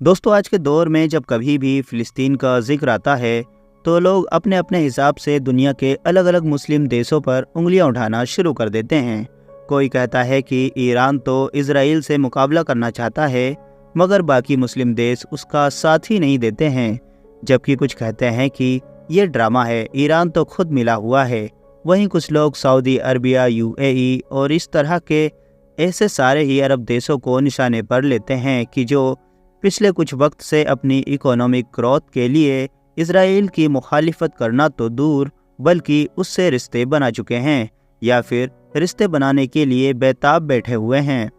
दोस्तों, आज के दौर में जब कभी भी फ़िलिस्तीन का जिक्र आता है तो लोग अपने अपने हिसाब से दुनिया के अलग अलग मुस्लिम देशों पर उंगलियां उठाना शुरू कर देते हैं। कोई कहता है कि ईरान तो इजराइल से मुकाबला करना चाहता है, मगर बाकी मुस्लिम देश उसका साथ ही नहीं देते हैं। जबकि कुछ कहते हैं कि ये ड्रामा है, ईरान तो खुद मिला हुआ है। वहीं कुछ लोग सऊदी अरबिया, यूएई और इस तरह के ऐसे सारे ही अरब देशों को निशाने पर लेते हैं कि जो पिछले कुछ वक्त से अपनी इकोनॉमिक ग्रोथ के लिए इजराइल की मुखालिफत करना तो दूर बल्कि उससे रिश्ते बना चुके हैं या फिर रिश्ते बनाने के लिए बेताब बैठे हुए हैं।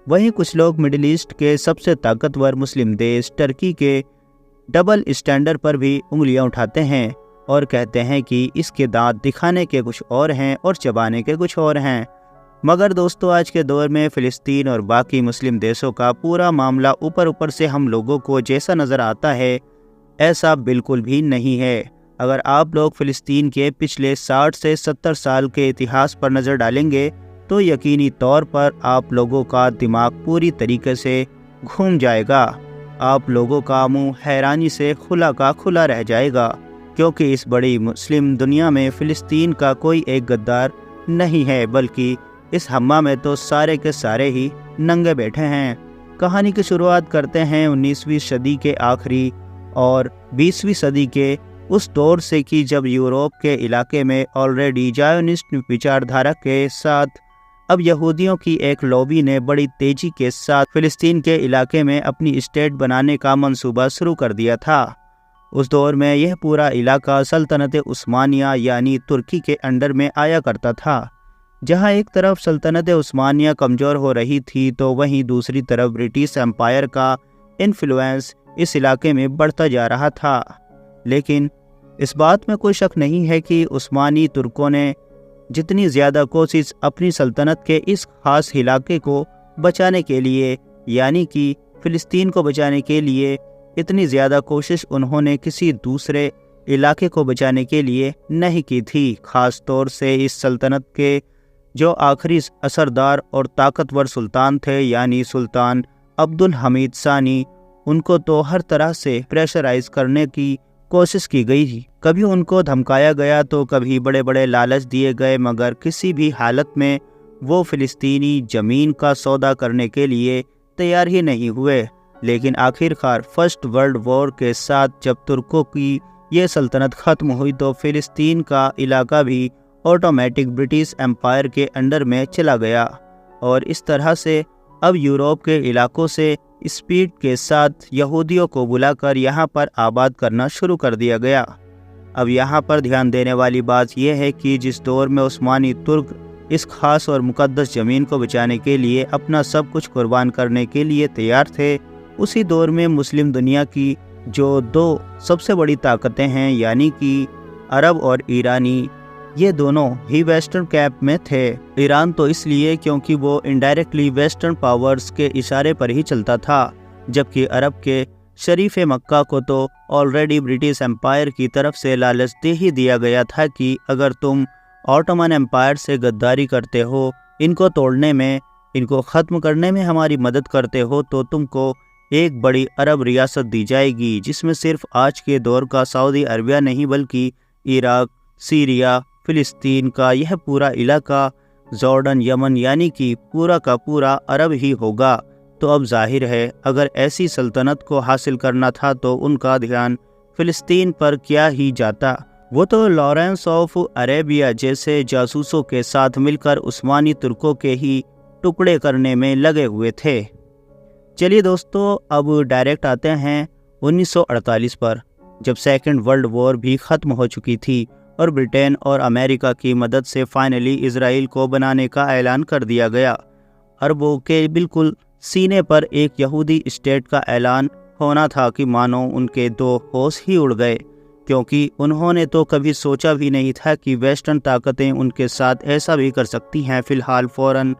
वहीं कुछ लोग मिडिल ईस्ट के सबसे ताकतवर मुस्लिम देश टर्की के डबल स्टैंडर्ड पर भी उंगलियां उठाते हैं और कहते हैं कि इसके दांत दिखाने के कुछ और हैं और चबाने के कुछ और हैं। मगर दोस्तों, आज के दौर में फ़िलिस्तीन और बाकी मुस्लिम देशों का पूरा मामला ऊपर से हम लोगों को जैसा नज़र आता है, ऐसा बिल्कुल भी नहीं है। अगर आप लोग फ़िलिस्तीन के पिछले 60 से 70 साल के इतिहास पर नज़र डालेंगे तो यकीनी तौर पर आप लोगों का दिमाग पूरी तरीके से घूम जाएगा। आप लोगों का मुंह हैरानी से खुला का खुला रह जाएगा, क्योंकि इस बड़ी मुस्लिम दुनिया में फ़िलिस्तीन का कोई एक गद्दार नहीं है, बल्कि इस हम्मा में तो सारे के सारे ही नंगे बैठे हैं। कहानी की शुरुआत करते हैं 19वीं सदी के आखिरी और 20वीं सदी के उस दौर से कि जब यूरोप के इलाके में ऑलरेडी ज़ायोनिस्ट विचारधारा के साथ अब यहूदियों की एक लॉबी ने बड़ी तेज़ी के साथ फ़िलिस्तीन के इलाके में अपनी स्टेट बनाने का मंसूबा शुरू कर दिया था। उस दौर में यह पूरा इलाका सल्तनत उस्मानिया यानी तुर्की के अंडर में आया करता था। जहां एक तरफ सल्तनत उस्मानिया कमज़ोर हो रही थी तो वहीं दूसरी तरफ ब्रिटिश एम्पायर का इन्फ्लुएंस इस इलाके में बढ़ता जा रहा था। लेकिन इस बात में कोई शक नहीं है कि उस्मानी तुर्कों ने जितनी ज़्यादा कोशिश अपनी सल्तनत के इस खास इलाके को बचाने के लिए यानी कि फ़िलिस्तीन को बचाने के लिए, इतनी ज़्यादा कोशिश उन्होंने किसी दूसरे इलाके को बचाने के लिए नहीं की थी। ख़ास तौर से इस सल्तनत के जो आखिरी असरदार और ताकतवर सुल्तान थे यानी सुल्तान अब्दुल हमीद सानी, उनको तो हर तरह से प्रेशराइज करने की कोशिश की गई। कभी उनको धमकाया गया तो कभी बड़े बड़े लालच दिए गए, मगर किसी भी हालत में वो फ़िलिस्तीनी ज़मीन का सौदा करने के लिए तैयार ही नहीं हुए। लेकिन आखिरकार फर्स्ट वर्ल्ड वॉर के साथ जब तुर्कों की ये सल्तनत ख़त्म हुई तो फ़िलिस्तीन का इलाका भी ऑटोमेटिक ब्रिटिश एम्पायर के अंडर में चला गया और इस तरह से अब यूरोप के इलाकों से स्पीड के साथ यहूदियों को बुलाकर यहाँ पर आबाद करना शुरू कर दिया गया। अब यहाँ पर ध्यान देने वाली बात यह है कि जिस दौर में उस्मानी तुर्क इस खास और मुकद्दस ज़मीन को बचाने के लिए अपना सब कुछ कुर्बान करने के लिए तैयार थे, उसी दौर में मुस्लिम दुनिया की जो दो सबसे बड़ी ताकतें हैं यानी कि अरब और ईरानी, ये दोनों ही वेस्टर्न कैंप में थे। ईरान तो इसलिए क्योंकि वो इनडायरेक्टली वेस्टर्न पावर्स के इशारे पर ही चलता था, जबकि अरब के शरीफ मक्का को तो ऑलरेडी ब्रिटिश एम्पायर की तरफ से लालच दे ही दिया गया था कि अगर तुम ऑटोमन एम्पायर से गद्दारी करते हो, इनको तोड़ने में, इनको ख़त्म करने में हमारी मदद करते हो, तो तुमको एक बड़ी अरब रियासत दी जाएगी, जिसमें सिर्फ आज के दौर का सऊदी अरबिया नहीं बल्कि इराक, सीरिया, फ़िलिस्तीन का यह पूरा इलाका, जॉर्डन, यमन यानी कि पूरा का पूरा अरब ही होगा। तो अब जाहिर है अगर ऐसी सल्तनत को हासिल करना था तो उनका ध्यान फ़िलिस्तीन पर क्या ही जाता। वो तो लॉरेंस ऑफ अरेबिया जैसे जासूसों के साथ मिलकर उस्मानी तुर्कों के ही टुकड़े करने में लगे हुए थे। चलिए दोस्तों, अब डायरेक्ट आते हैं 1948 पर, जब सेकेंड वर्ल्ड वॉर भी ख़त्म हो चुकी थी और ब्रिटेन और अमेरिका की मदद से फाइनली इजराइल को बनाने का ऐलान कर दिया गया। अरबों के बिल्कुल सीने पर एक यहूदी स्टेट का ऐलान होना था कि मानो उनके दो होश ही उड़ गए, क्योंकि उन्होंने तो कभी सोचा भी नहीं था कि वेस्टर्न ताकतें उनके साथ ऐसा भी कर सकती हैं। फ़िलहाल फ़ौरन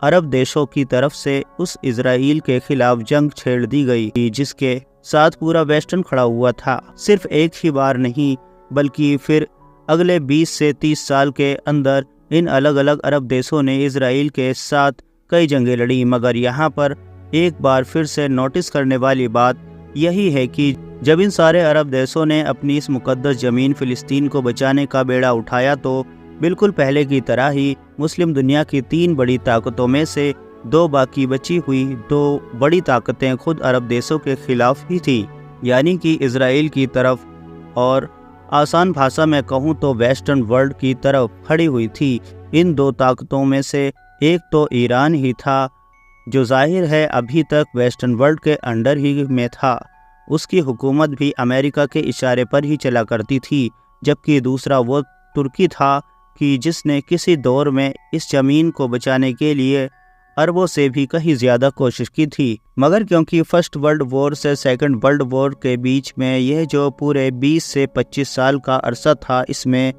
अरब देशों की तरफ से उस इजराइल के खिलाफ जंग छेड़ दी गई, जिसके साथ पूरा वेस्टर्न खड़ा हुआ था। सिर्फ एक ही बार नहीं बल्कि फिर अगले 20 से 30 साल के अंदर इन अलग अलग अरब देशों ने इजराइल के साथ कई जंगें लड़ी। मगर यहाँ पर एक बार फिर से नोटिस करने वाली बात یہی ہے کہ جب ان سارے عرب دیشوں نے اپنی اس مقدس زمین فلسطین کو بچانے کا بیڑا اٹھایا تو بالکل پہلے کی طرح ہی مسلم دنیا کی 3 بڑی طاقتوں میں سے 2 باقی بچی ہوئی 2 بڑی طاقتیں خود عرب دیشوں کے خلاف ہی تھی، یعنی کہ اسرائیل کی طرف اور آسان بھاشا میں کہوں تو ویسٹرن ورلڈ کی طرف کھڑی ہوئی تھی۔ ان 2 طاقتوں میں سے ایک تو ایران ہی تھا، جو ظاہر ہے ابھی تک ویسٹرن ورلڈ کے انڈر ہی میں تھا۔ اس کی حکومت بھی امریکہ کے اشارے پر ہی چلا کرتی تھی، جبکہ دوسرا وہ ترکی تھا کہ جس نے کسی دور میں اس زمین کو بچانے کے لیے عربوں سے بھی کہیں زیادہ کوشش کی تھی، مگر کیونکہ فرسٹ ورلڈ وار سے سیکنڈ ورلڈ وار کے بیچ میں یہ جو پورے 20 سے 25 سال کا عرصہ تھا، اس میں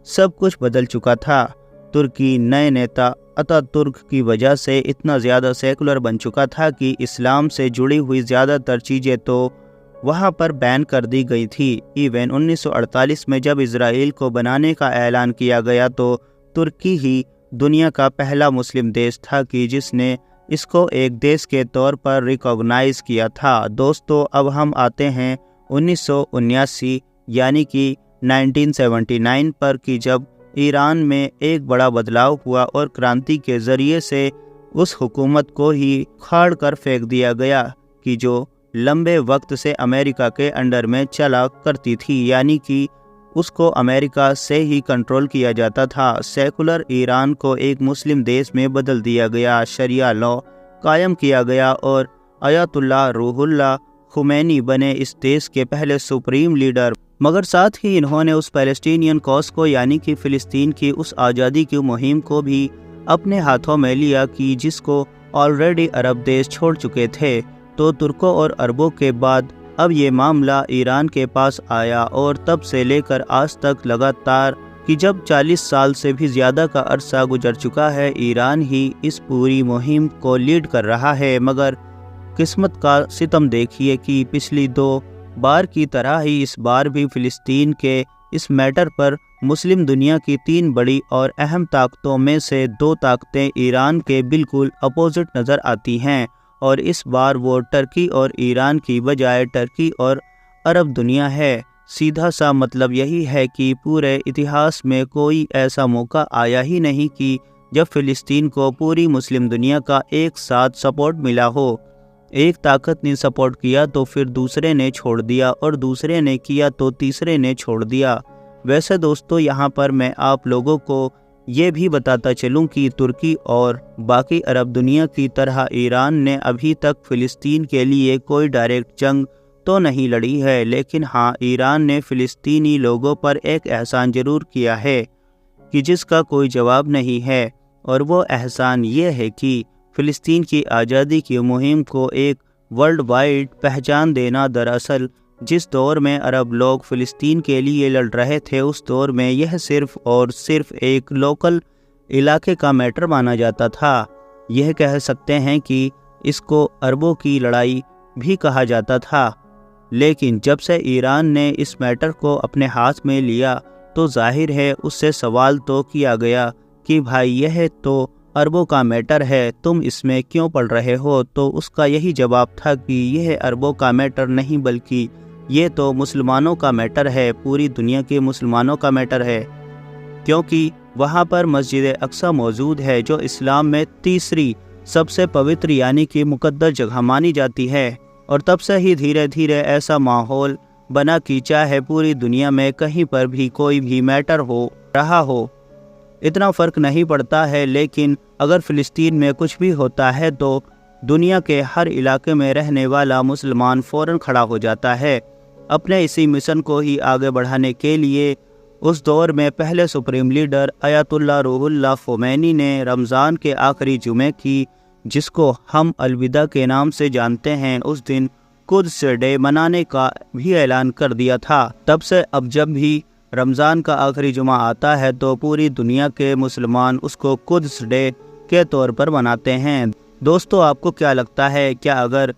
سب کچھ بدل چکا تھا۔ ترکی نئے نیتا اتا ترک کی وجہ سے اتنا زیادہ سیکولر بن چکا تھا کہ اسلام سے جڑی ہوئی زیادہ تر چیزیں تو وہاں پر بین کر دی گئی تھی۔ ایون 1948 میں جب اسرائیل کو بنانے کا اعلان کیا گیا تو ترکی ہی دنیا کا پہلا مسلم دیش تھا کہ جس نے اس کو ایک دیش کے طور پر ریکوگنائز کیا تھا۔ دوستو، اب ہم آتے ہیں 1979 یعنی کہ 1979 پر کہ جب ایران میں ایک بڑا بدلاؤ ہوا اور کرانتی کے ذریعے سے اس حکومت کو ہی کھاڑ کر پھینک دیا گیا کہ جو لمبے وقت سے امریکہ کے انڈر میں چلا کرتی تھی، یعنی کہ اس کو امریکہ سے ہی کنٹرول کیا جاتا تھا۔ سیکولر ایران کو ایک مسلم دیش میں بدل دیا گیا، شریعہ لاء قائم کیا گیا اور آیت اللہ روح اللہ خمینی بنے اس دیش کے پہلے سپریم لیڈر۔ مگر ساتھ ہی انہوں نے اس پیلسٹینین کوز کو یعنی کہ فلسطین کی اس آزادی کی مہم کو بھی اپنے ہاتھوں میں لیا کہ جس کو آلریڈی عرب دیش چھوڑ چکے تھے۔ تو ترکوں اور عربوں کے بعد اب یہ معاملہ ایران کے پاس آیا اور تب سے لے کر آج تک لگاتار کہ جب 40 سال سے بھی زیادہ کا عرصہ گزر چکا ہے، ایران ہی اس پوری مہم کو لیڈ کر رہا ہے۔ مگر قسمت کا ستم دیکھیے کہ پچھلی 2 بار کی طرح ہی اس بار بھی فلسطین کے اس میٹر پر مسلم دنیا کی 3 بڑی اور اہم طاقتوں میں سے 2 طاقتیں ایران کے بالکل اپوزٹ نظر آتی ہیں، اور اس بار وہ ٹرکی اور ایران کی بجائے ٹرکی اور عرب دنیا ہے۔ سیدھا سا مطلب یہی ہے کہ پورے اتہاس میں کوئی ایسا موقع آیا ہی نہیں کہ جب فلسطین کو پوری مسلم دنیا کا ایک ساتھ سپورٹ ملا ہو۔ ایک طاقت نے سپورٹ کیا تو پھر دوسرے نے چھوڑ دیا، اور دوسرے نے کیا تو تیسرے نے چھوڑ دیا۔ ویسے دوستو، یہاں پر میں آپ لوگوں کو یہ بھی بتاتا چلوں کہ ترکی اور باقی عرب دنیا کی طرح ایران نے ابھی تک فلسطین کے لیے کوئی ڈائریکٹ جنگ تو نہیں لڑی ہے، لیکن ہاں، ایران نے فلسطینی لوگوں پر ایک احسان ضرور کیا ہے کہ جس کا کوئی جواب نہیں ہے، اور وہ احسان یہ ہے کہ فلسطین کی آزادی کی مہم کو ایک ورلڈ وائڈ پہچان دینا۔ دراصل جس دور میں عرب لوگ فلسطین کے لیے لڑ رہے تھے، اس دور میں یہ صرف اور صرف ایک لوکل علاقے کا میٹر مانا جاتا تھا۔ یہ کہہ سکتے ہیں کہ اس کو عربوں کی لڑائی بھی کہا جاتا تھا، لیکن جب سے ایران نے اس میٹر کو اپنے ہاتھ میں لیا تو ظاہر ہے اس سے سوال تو کیا گیا کہ بھائی یہ تو عربوں کا میٹر ہے، تم اس میں کیوں پڑ رہے ہو؟ تو اس کا یہی جواب تھا کہ یہ عربوں کا میٹر نہیں بلکہ یہ تو مسلمانوں کا میٹر ہے، پوری دنیا کے مسلمانوں کا میٹر ہے، کیونکہ وہاں پر مسجد اقصی موجود ہے جو اسلام میں تیسری سب سے پوتر یعنی کہ مقدس جگہ مانی جاتی ہے۔ اور تب سے ہی دھیرے دھیرے ایسا ماحول بنا کہ چاہے پوری دنیا میں کہیں پر بھی کوئی بھی میٹر ہو رہا ہو، اتنا فرق نہیں پڑتا ہے، لیکن اگر فلسطین میں کچھ بھی ہوتا ہے تو دنیا کے ہر علاقے میں رہنے والا مسلمان فوراً کھڑا ہو جاتا ہے۔ اپنے اسی مشن کو ہی آگے بڑھانے کے لیے اس دور میں پہلے سپریم لیڈر آیت اللہ روح اللہ خمینی نے رمضان کے آخری جمعے کی، جس کو ہم الوداع کے نام سے جانتے ہیں، اس دن قدس ڈے منانے کا بھی اعلان کر دیا تھا۔ تب سے اب جب بھی رمضان کا آخری جمعہ آتا ہے تو پوری دنیا کے مسلمان اس کو قدس ڈے کے طور پر مناتے ہیں۔ دوستو، آپ کو کیا لگتا ہے، کیا اگر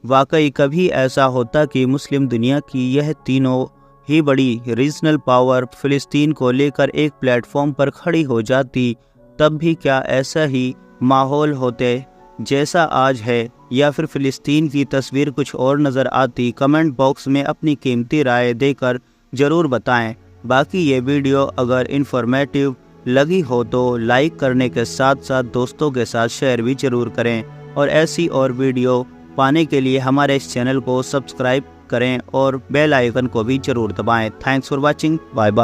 واقعی کبھی ایسا ہوتا کہ مسلم دنیا کی یہ تینوں ہی بڑی ریجنل پاور فلسطین کو لے کر ایک پلیٹ فارم پر کھڑی ہو جاتی، تب بھی کیا ایسا ہی ماحول ہوتے जैसा आज है या फिर फ़िलिस्तीन की तस्वीर कुछ और नज़र आती, कमेंट बॉक्स में अपनी कीमती राय देकर ज़रूर बताएं। बाकी ये वीडियो अगर इन्फॉर्मेटिव लगी हो तो लाइक करने के साथ साथ दोस्तों के साथ शेयर भी ज़रूर करें, और ऐसी और वीडियो पाने के लिए हमारे इस चैनल को सब्सक्राइब करें और बेल आइकन को भी ज़रूर दबाएं। Thanks for watching, bye bye.